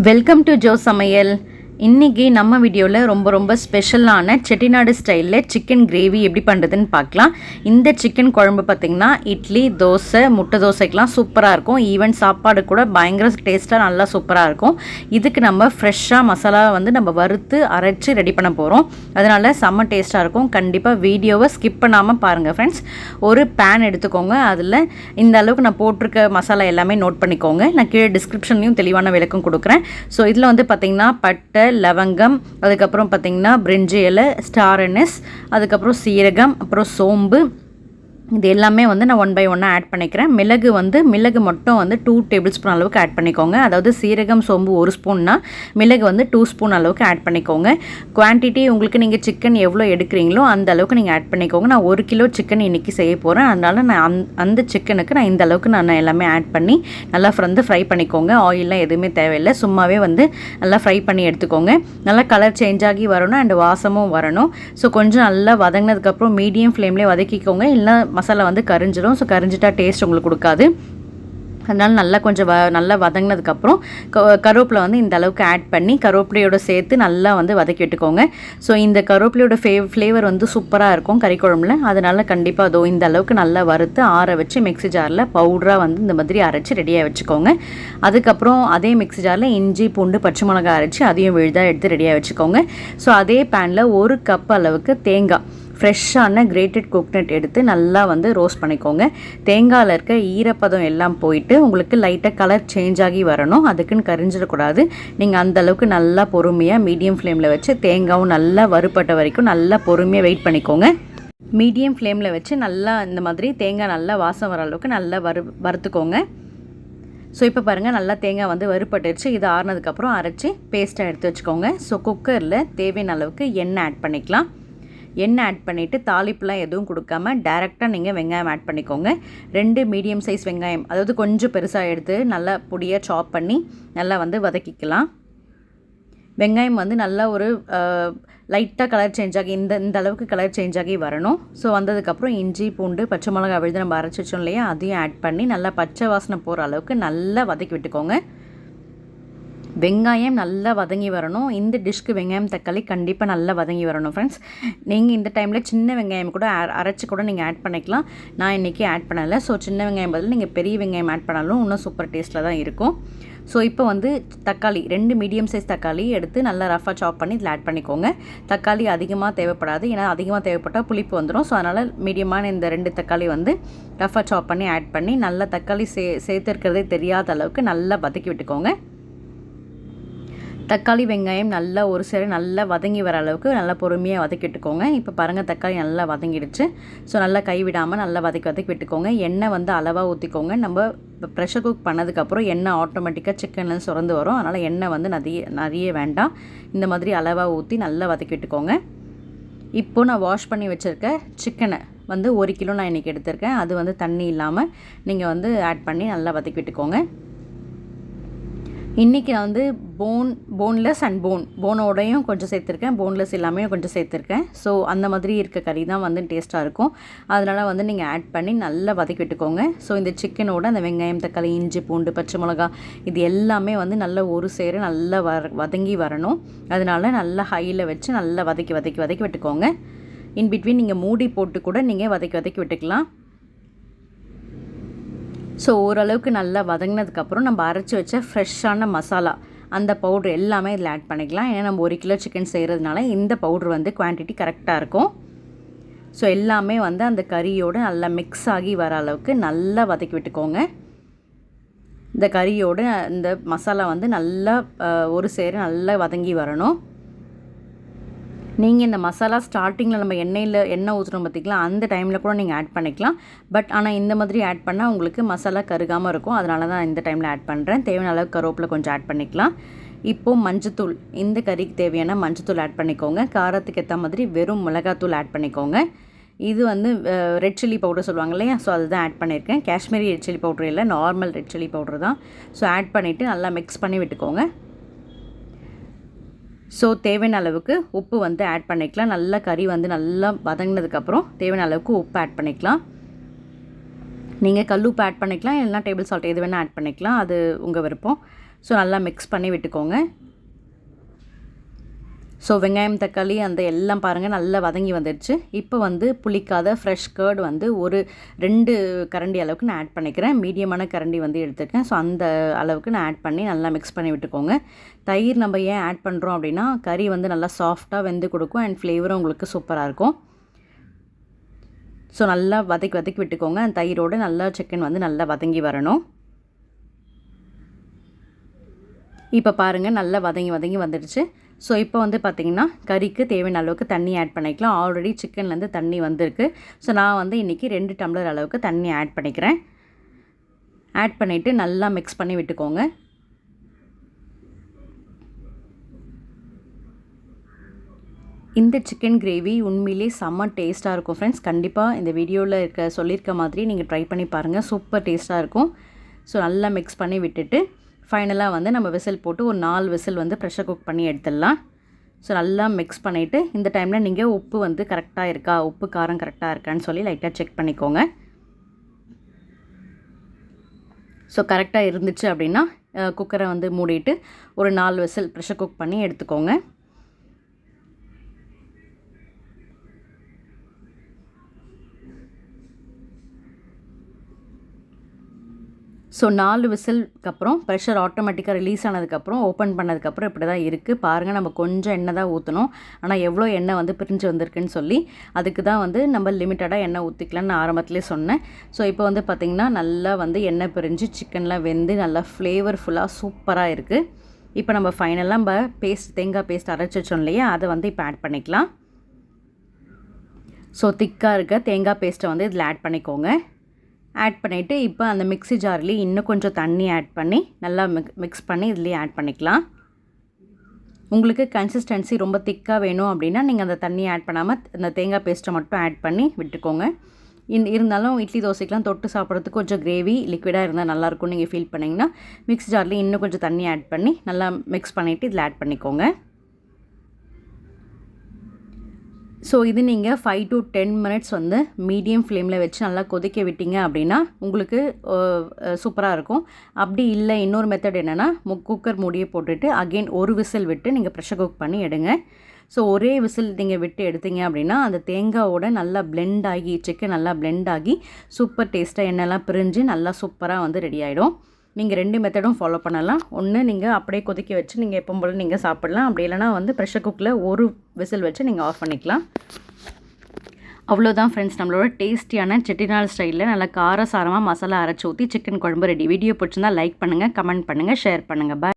Welcome to Joe சமையல். இன்றைக்கி நம்ம வீடியோவில் ரொம்ப ஸ்பெஷலான செட்டிநாடு ஸ்டைலில் சிக்கன் கிரேவி எப்படி பண்ணுறதுன்னு பார்க்கலாம். இந்த சிக்கன் குழம்பு பார்த்திங்கன்னா இட்லி, தோசை, முட்டை தோசைக்கெலாம் சூப்பராக இருக்கும். ஈவன் சாப்பாடு கூட பயங்கர டேஸ்ட்டாக நல்லா சூப்பராக இருக்கும். இதுக்கு நம்ம ஃப்ரெஷ்ஷாக மசாலா நம்ம வறுத்து அரைச்சி ரெடி பண்ண போகிறோம். அதனால் செம்ம டேஸ்ட்டாக இருக்கும். கண்டிப்பாக வீடியோவை ஸ்கிப் பண்ணாமல் பாருங்கள் ஃப்ரெண்ட்ஸ். ஒரு பேன் எடுத்துக்கோங்க. அதில் இந்த அளவுக்கு நான் போட்டிருக்க மசாலா எல்லாமே நோட் பண்ணிக்கோங்க. நான் கீழே டிஸ்கிரிப்ஷன்லையும் தெளிவான விளக்கம் கொடுக்குறேன். ஸோ இதில் பார்த்திங்கன்னா பட்டை, லவங்கம், அதுக்கப்புறம் பார்த்திங்கன்னா பிரிஞ்சி இலை, ஸ்டார் அனீஸ், அதுக்கப்புறம் சீரகம், அப்புறம் சோம்பு, இது எல்லாமே நான் ஒன் பை ஒன்னாக ஆட் பண்ணிக்கிறேன். மிளகு மட்டும் 2 டேபிள் ஸ்பூன் அளவுக்கு ஆட் பண்ணிக்கோங்க. அதாவது சீரகம், சோம்பு 1 ஸ்பூன்னா மிளகு 2 ஸ்பூன் அளவுக்கு ஆட் பண்ணிக்கோங்க. குவான்டிட்டி உங்களுக்கு நீங்கள் சிக்கன் எவ்வளோ எடுக்கிறீங்களோ அந்த அளவுக்கு நீங்கள் ஆட் பண்ணிக்கோங்க. நான் 1 கிலோ சிக்கன் இன்றைக்கி செய்ய போகிறேன். அதனால் நான் அந்த சிக்கனுக்கு நான் இந்த அளவுக்கு நான் எல்லாமே ஆட் பண்ணி நல்லா ஃப்ரை பண்ணிக்கோங்க. ஆயிலெலாம் எதுவுமே தேவையில்லை. சும்மாவே நல்லா ஃப்ரை பண்ணி எடுத்துக்கோங்க. நல்லா கலர் சேஞ்ச் ஆகி வரணும் அண்ட் வாசமும் வரணும். ஸோ கொஞ்சம் நல்லா வதங்கினதுக்கப்புறம் மீடியம் ஃப்ளேம்லேயே வதக்கிக்கோங்க. இல்லை மசாலா கரிஞ்சிடும். ஸோ கரிஞ்சிட்டா டேஸ்ட் உங்களுக்கு கொடுக்காது. அதனால் நல்லா கொஞ்சம் நல்லா வதங்கினதுக்கப்புறம் கருவேப்பிலை இந்த அளவுக்கு ஆட் பண்ணி கருவேப்பிலையோட சேர்த்து நல்லா வதக்கி விட்டுக்கோங்க. ஸோ இந்த கருவேப்பிலையோட ஃப்ளேவர் சூப்பராக இருக்கும் கறி குழம்புல. அதனால் கண்டிப்பாக இந்த அளவுக்கு நல்லா வறுத்து ஆற வச்சு மிக்ஸி ஜாரில் பவுடராக இந்த மாதிரி அரைச்சி ரெடியாக வச்சுக்கோங்க. அதுக்கப்புறம் அதே மிக்ஸி ஜாரில் இஞ்சி, பூண்டு, பச்சை மிளகாய் அரைச்சி அதையும் விழுதாக எடுத்து ரெடியாக வச்சுக்கோங்க. ஸோ அதே பேனில் 1 கப் அளவுக்கு தேங்காய், ஃப்ரெஷ்ஷான கிரேட்டட் கோக்னட் எடுத்து நல்லா ரோஸ்ட் பண்ணிக்கோங்க. தேங்காயில் இருக்க ஈரப்பதம் எல்லாம் போயிட்டு உங்களுக்கு லைட்டாக கலர் சேஞ்ச் ஆகி வரணும். அதுக்குன்னு கரிஞ்சிடக்கூடாது. நீங்கள் அந்தளவுக்கு நல்லா பொறுமையாக மீடியம் ஃப்ளேமில் வச்சு தேங்காயும் நல்லா வறுப்பட்ட வரைக்கும் நல்லா பொறுமையாக வெயிட் பண்ணிக்கோங்க. மீடியம் ஃப்ளேமில் வச்சு நல்லா இந்த மாதிரி தேங்காய் நல்லா வாசம் வர அளவுக்கு நல்லா வறுத்துக்கோங்க. ஸோ இப்போ பாருங்கள், நல்லா தேங்காய் வறுப்பட்டுருச்சு. இது ஆறுனதுக்கப்புறம் அரைச்சி பேஸ்ட்டாக எடுத்து வச்சுக்கோங்க. ஸோ குக்கரில் தேவையான அளவுக்கு எண்ணெய் ஆட் பண்ணிக்கலாம். எண்ணெய் ஆட் பண்ணிவிட்டு தாளிப்புலாம் எதுவும் கொடுக்காம டைரெக்டாக நீங்கள் வெங்காயம் ஆட் பண்ணிக்கோங்க. 2 மீடியம் சைஸ் வெங்காயம், அதாவது கொஞ்சம் பெருசாக எடுத்து நல்லா பொடியாக சாப் பண்ணி நல்லா வதக்கிக்கலாம். வெங்காயம் நல்லா ஒரு லைட்டாக கலர் சேஞ்ச் ஆகி இந்த அளவுக்கு கலர் சேஞ்ச் ஆகி வரணும். ஸோ வந்ததுக்கப்புறம் இஞ்சி, பூண்டு, பச்சை மிளகாய் விழுது நம்ம அரைச்சி வச்சோம் இல்லையா, அதையும் ஆட் பண்ணி நல்லா பச்சை வாசனை போகிற அளவுக்கு நல்லா வதக்கி விட்டுக்கோங்க. வெங்காயம் நல்லா வதங்கி வரணும். இந்த டிஷ்க்கு வெங்காயம், தக்காளி கண்டிப்பாக நல்லா வதங்கி வரணும் ஃப்ரெண்ட்ஸ். நீங்கள் இந்த டைமில் சின்ன வெங்காயம் கூட அரைச்சி கூட நீங்கள் ஆட் பண்ணிக்கலாம். நான் இன்றைக்கி ஆட் பண்ணலை. ஸோ சின்ன வெங்காயம் பதில் நீங்கள் பெரிய வெங்காயம் ஆட் பண்ணாலும் இன்னும் சூப்பர் டேஸ்ட்டில் தான் இருக்கும். ஸோ இப்போ தக்காளி 2 மீடியம் சைஸ் தக்காளி எடுத்து நல்லா ரஃபாக சாப் பண்ணி இதில் ஆட் பண்ணிக்கோங்க. தக்காளி அதிகமாக தேவைப்படாது, ஏன்னா அதிகமாக தேவைப்பட்டால் புளிப்பு வந்துடும். ஸோ அதனால் மீடியமான இந்த 2 தக்காளி ரஃபாக சாப் பண்ணி ஆட் பண்ணி நல்லா தக்காளி சேர்த்துருக்கிறதே தெரியாத அளவுக்கு நல்லா வதக்கி விட்டுக்கோங்க. தக்காளி, வெங்காயம் நல்லா ஒரு சேர நல்லா வதங்கி வர அளவுக்கு நல்லா பொறுமையாக வதக்கிட்டுக்கோங்க. இப்போ பாருங்கள், தக்காளி நல்லா வதங்கிடுச்சு. ஸோ நல்லா கைவிடாமல் நல்லா வதக்கி விட்டுக்கோங்க. எண்ணெய் அளவாக ஊற்றிக்கோங்க. நம்ம ப்ரெஷர் குக் பண்ணதுக்கப்புறம் எண்ணெய் ஆட்டோமேட்டிக்காக சிக்கன்லேருந்து சுரந்து வரும். அதனால் எண்ணெய் நிறைய வேண்டாம். இந்த மாதிரி அளவாக ஊற்றி நல்லா வதக்கி விட்டுக்கோங்க. இப்போது நான் வாஷ் பண்ணி வச்சுருக்க சிக்கனை 1 கிலோ நான் இன்றைக்கி எடுத்திருக்கேன். அது தண்ணி இல்லாமல் நீங்கள் ஆட் பண்ணி நல்லா வதக்கி விட்டுக்கோங்க. இன்றைக்கி நான் போன்லெஸ் அண்ட் போனோடையும் கொஞ்சம் சேர்த்துருக்கேன், போன்லெஸ் இல்லாமல் கொஞ்சம் சேர்த்துருக்கேன். ஸோ அந்த மாதிரி இருக்க கறி தான் டேஸ்ட்டாக இருக்கும். அதனால் நீங்கள் ஆட் பண்ணி நல்லா வதக்கி விட்டுக்கோங்க. ஸோ இந்த சிக்கனோட அந்த வெங்காயம், தக்காளி, இஞ்சி, பூண்டு, பச்சை மிளகா இது எல்லாமே நல்லா ஒரு சேர நல்லா வதங்கி வரணும். அதனால் நல்லா ஹையில் வச்சு நல்லா வதக்கி விட்டுக்கோங்க. இன் பிட்வீன் நீங்கள் மூடி போட்டு கூட நீங்கள் வதக்கி விட்டுக்கலாம். ஸோ ஓரளவுக்கு நல்லா வதங்கினதுக்கப்புறம் நம்ம அரைச்சி வச்ச ஃப்ரெஷ்ஷான மசாலா, அந்த பவுட்ரு எல்லாமே இதில் ஆட் பண்ணிக்கலாம். ஏன்னா நம்ம 1 கிலோ சிக்கன் செய்கிறதுனால இந்த பவுட்ரு குவான்டிட்டி கரெக்டாக இருக்கும். ஸோ எல்லாமே அந்த கறியோடு நல்லா மிக்ஸ் ஆகி வர அளவுக்கு நல்லா வதக்கி விட்டுக்கோங்க. இந்த கறியோடு இந்த மசாலா நல்லா ஒரு சேர நல்லா வதங்கி வரணும். நீங்கள் இந்த மசாலா ஸ்டார்டிங்கில் நம்ம எண்ணெய் ஊற்றுறோம் பார்த்திங்களா, அந்த டைமில் கூட நீங்கள் ஆட் பண்ணிக்கலாம். பட் ஆனால் இந்த மாதிரி ஆட் பண்ணால் உங்களுக்கு மசாலா கருகாமல் இருக்கும். அதனால தான் இந்த டைமில் ஆட் பண்ணுறேன். தேவையான அளவுக்கு கருவேப்பிலை கொஞ்சம் ஆட் பண்ணிக்கலாம். இப்போது மஞ்சத்தூள், இந்த கறிக்கு தேவையான மஞ்சத்தூள் ஆட் பண்ணிக்கோங்க. காரத்துக்கு ஏற்ற மாதிரி வெறும் மிளகாத்தூள் ஆட் பண்ணிக்கோங்க. இது ரெட் சில்லி பவுடர் சொல்லுவாங்க இல்லையா, ஸோ அதுதான் ஆட் பண்ணியிருக்கேன். காஷ்மீரி ரெட் சில்லி பவுடர் இல்லை, நார்மல் ரெட் சில்லி பவுடர் தான். ஸோ ஆட் பண்ணிவிட்டு நல்லா மிக்ஸ் பண்ணி விட்டுக்கோங்க. ஸோ தேவையான அளவுக்கு உப்பு ஆட் பண்ணிக்கலாம். நல்லா கறி நல்லா வதங்கினதுக்கப்புறம் தேவையான அளவுக்கு உப்பு ஆட் பண்ணிக்கலாம். நீங்கள் கல் உப்பு ஆட் பண்ணிக்கலாம், இல்லைனா டேபிள் சால்ட் எது வேணால் ஆட் பண்ணிக்கலாம், அது உங்கள் விருப்பம். ஸோ நல்லா மிக்ஸ் பண்ணி விட்டுக்கோங்க. ஸோ வெங்காயம் தக்காளி அந்த எல்லாம் பாருங்கள் நல்லா வதங்கி வந்துடுச்சு. இப்போ வந்து புளிக்காத ஃப்ரெஷ் கர்ட் வந்து ஒரு 2 கரண்டி அளவுக்கு நான் ஆட் பண்ணிக்கிறேன். மீடியமான கரண்டி வந்து எடுத்துருக்கேன். ஸோ அந்த அளவுக்கு நான் ஆட் பண்ணி நல்லா மிக்ஸ் பண்ணி விட்டுக்கோங்க. தயிர் நம்ம ஏன் ஆட் பண்ணுறோம் அப்படின்னா கறி வந்து நல்லா சாஃப்டாக வெந்து கொடுக்கும் அண்ட் ஃப்ளேவரும் உங்களுக்கு சூப்பராக இருக்கும். ஸோ நல்லா வதக்கி விட்டுக்கோங்க. அந்த தயிரோடு நல்லா சிக்கன் வந்து நல்லா வதங்கி வரணும். இப்போ பாருங்கள் நல்லா வதங்கி வந்துடுச்சு. ஸோ இப்போ வந்து பார்த்திங்கன்னா கறிக்கு தேவையான அளவுக்கு தண்ணி ஆட் பண்ணிக்கலாம். ஆல்ரெடி சிக்கன்லேருந்து தண்ணி வந்திருக்கு. ஸோ நான் வந்து இன்றைக்கி 2 டம்ளர் அளவுக்கு தண்ணி ஆட் பண்ணிக்கிறேன். ஆட் பண்ணிவிட்டு நல்லா மிக்ஸ் பண்ணி விட்டுக்கோங்க. இந்த சிக்கன் கிரேவி உண்மையிலே செம்ம டேஸ்ட்டாக இருக்கும் ஃப்ரெண்ட்ஸ். கண்டிப்பாக இந்த வீடியோவில் சொல்லியிருக்க மாதிரி நீங்கள் ட்ரை பண்ணி பாருங்கள். சூப்பர் டேஸ்ட்டாக இருக்கும். ஸோ நல்லா மிக்ஸ் பண்ணி விட்டுட்டு ஃபைனலாக வந்து நம்ம விசில் போட்டு ஒரு 4 விசில் வந்து ப்ரெஷர் குக் பண்ணி எடுத்துடலாம். ஸோ நல்லா மிக்ஸ் பண்ணிவிட்டு இந்த டைமில் நீங்கள் உப்பு வந்து கரெக்டாக இருக்கா, உப்பு காரம் கரெக்டாக இருக்கான்னு சொல்லி லைட்டாக செக் பண்ணிக்கோங்க. ஸோ கரெக்டாக இருந்துச்சு அப்படின்னா குக்கரை வந்து மூடிட்டு ஒரு 4 விசில் ப்ரெஷர் குக் பண்ணி எடுத்துக்கோங்க. ஸோ 4 விசிலுக்கு அப்புறம் ப்ரெஷர் ஆட்டோமேட்டிக்காக ரிலீஸ் ஆனதுக்கப்புறம் ஓப்பன் பண்ணதுக்கப்புறம் இப்படி தான் இருக்குது. பாருங்கள் நம்ம கொஞ்சம் எண்ணெய் தான் ஊற்றணும். ஆனால் எவ்வளோ எண்ணெய் வந்து பிரிஞ்சு வந்திருக்குன்னு சொல்லி அதுக்கு தான் வந்து நம்ம லிமிட்டடாக எண்ணெய் ஊற்றிக்கலான்னு நான் ஆரம்பத்துலேயே சொன்னேன். ஸோ இப்போ வந்து பார்த்திங்கன்னா நல்லா வந்து எண்ணெய் பிரிஞ்சு சிக்கன்லாம் வெந்து நல்லா ஃப்ளேவர்ஃபுல்லாக சூப்பராக இருக்குது. இப்போ நம்ம ஃபைனலாக நம்ம தேங்காய் பேஸ்ட் அரைச்சி வச்சோம் இல்லையா, அதை வந்து இப்போ ஆட் பண்ணிக்கலாம். ஸோ திக்காக இருக்க தேங்காய் பேஸ்ட்டை வந்து இதில் ஆட் பண்ணிக்கோங்க. ஆட் பண்ணிவிட்டு இப்போ அந்த மிக்ஸி ஜார்லேயே இன்னும் கொஞ்சம் தண்ணி ஆட் பண்ணி நல்லா மிக்ஸ் பண்ணி இதுலேயே ஆட் பண்ணிக்கலாம். உங்களுக்கு கன்சிஸ்டன்சி ரொம்ப திக்காக வேணும் அப்படின்னா நீங்கள் அந்த தண்ணி ஆட் பண்ணாமல் அந்த தேங்காய் பேஸ்ட்டை மட்டும் ஆட் பண்ணி விட்டுக்கோங்க. இருந்தாலும் இட்லி தோசைக்கெலாம் தொட்டு சாப்பிட்றதுக்கு கொஞ்சம் கிரேவி லிக்விடாக இருந்தால் நல்லாயிருக்கும் நீங்கள் ஃபீல் பண்ணிங்கன்னா மிக்ஸி ஜார்லேயே இன்னும் கொஞ்சம் தண்ணி ஆட் பண்ணி நல்லா மிக்ஸ் பண்ணிவிட்டு இதில் ஆட் பண்ணிக்கோங்க. ஸோ இது நீங்கள் 5 to 10 மினிட்ஸ் வந்து மீடியம் ஃப்ளேமில் வச்சு நல்லா கொதிக்க விட்டீங்க அப்படின்னா உங்களுக்கு சூப்பராக இருக்கும். அப்படி இல்லை இன்னொரு மெத்தட் என்னென்னா குக்கர் மூடியை போட்டுட்டு அகெயின் ஒரு விசில் விட்டு நீங்கள் ப்ரெஷர் குக் பண்ணி எடுங்க. ஸோ ஒரே விசில் நீங்கள் விட்டு எடுத்தீங்க அப்படின்னா அந்த தேங்காயோட நல்லா பிளெண்ட் ஆகி சிக்கன் நல்லா பிளெண்ட் ஆகி சூப்பர் டேஸ்ட்டாக எண்ணெய்லாம் பிரிஞ்சு நல்லா சூப்பராக வந்து ரெடி ஆகிடும். நீங்கள் 2 மெத்தடும் ஃபாலோ பண்ணலாம். ஒன்று நீங்கள் அப்படியே கொதிக்க வச்சு நீங்கள் எப்போ போல் நீங்கள் சாப்பிட்லாம். அப்படி இல்லைனா வந்து ப்ரெஷர் குக்கில் ஒரு விசில் வச்சு நீங்கள் ஆஃப் பண்ணிக்கலாம். அவ்வளோதான் ஃப்ரெண்ட்ஸ், நம்மளோட டேஸ்டியான செட்டிநாடு ஸ்டைலில் நல்லா காரசாரமாக மசாலா அரைச்சி ஊற்றி சிக்கன் குழம்பு ரெடி. வீடியோ பிடிச்சிருந்தால் லைக் பண்ணுங்கள், கமெண்ட் பண்ணுங்கள், ஷேர் பண்ணுங்கள். பாய்.